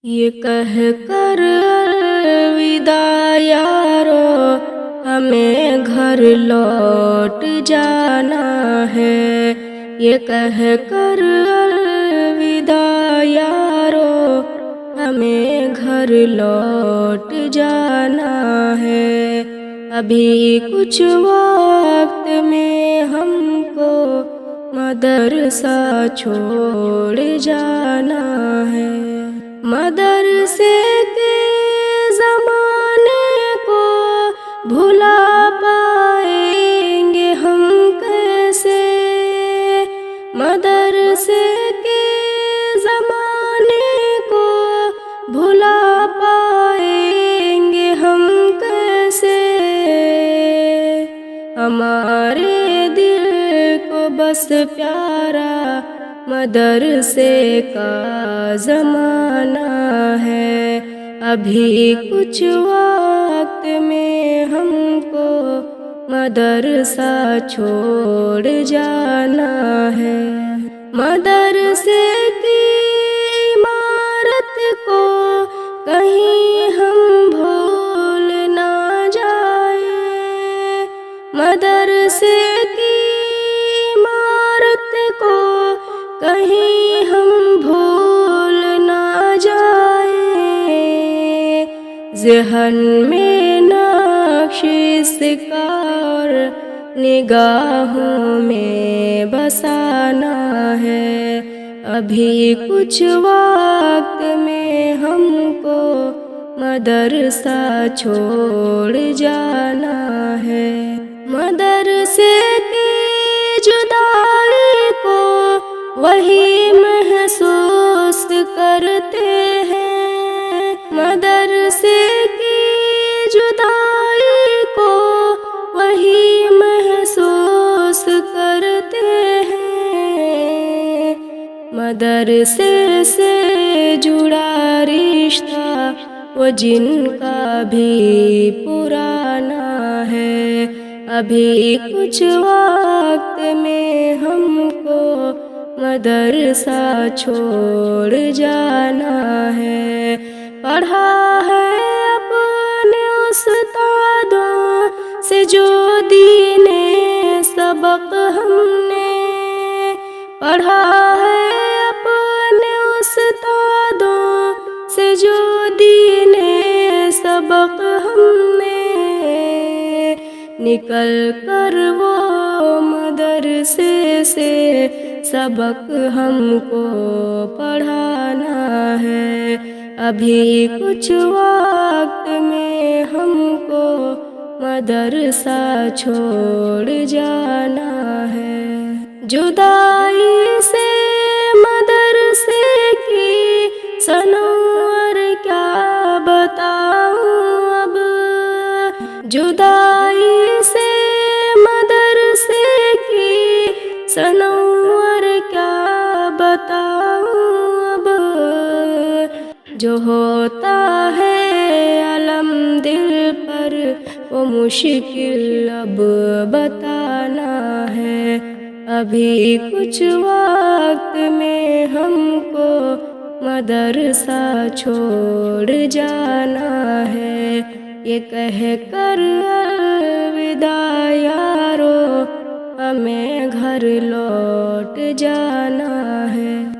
یہ کہہ کر الوداع یارو، ہمیں گھر لوٹ جانا ہے۔ یہ کہہ کر الوداع یارو، ہمیں گھر لوٹ جانا ہے۔ ابھی کچھ وقت میں ہم کو مدرسہ چھوڑ جانا ہے۔ مدرسے کے زمانے کو بھلا پائیں گے ہم کیسے؟ مدرسے کے زمانے کو بھلا پائیں گے ہم کیسے؟ ہمارے دل کو بس پیارا مدرسے کا زمانہ ہے۔ ابھی کچھ وقت میں ہم کو مدرسہ چھوڑ جانا ہے۔ مدرسے کی عمارت کو کہیں ہم بھول نہ جائیں۔ مدرسے کی عمارت کو کہیں ہم بھول نہ جائیں۔ ذہن میں نقش اسکار نگاہوں میں بسانا ہے۔ ابھی کچھ وقت میں ہم کو مدرسہ چھوڑ جانا ہے۔ مدرسے کی جدائی کو وہی محسوس کرتے ہیں۔ مدرسے کی جدائی کو وہی محسوس کرتے ہیں۔ مدرسے سے جڑا رشتہ وہ جن کا بھی پرانا ہے۔ ابھی کچھ وقت میں ہم کو مدرسہ چھوڑ جانا ہے۔ پڑھا ہے اپنے استادوں سے جو دین سبق ہم نے، پڑھا ہے اپنے استادوں سے جو دین سبق ہم نے، نکل کر وہ مدرسے سے سبق ہم کو پڑھانا ہے۔ ابھی کچھ وقت میں ہم کو مدرسہ چھوڑ جانا ہے۔ جدائی سے مدرسے کی سنور کیا بتاؤں اب، جدائی سے مدرسے کی سنور کیا بتاؤں اب۔ جو ہوتا ہے علم دل پر وہ مشکل اب بتانا ہے۔ ابھی کچھ وقت میں ہم کو مدرسہ چھوڑ جانا ہے۔ یہ کہہ کر الوداع یارو، ہمیں گھر لوٹ جانا ہے۔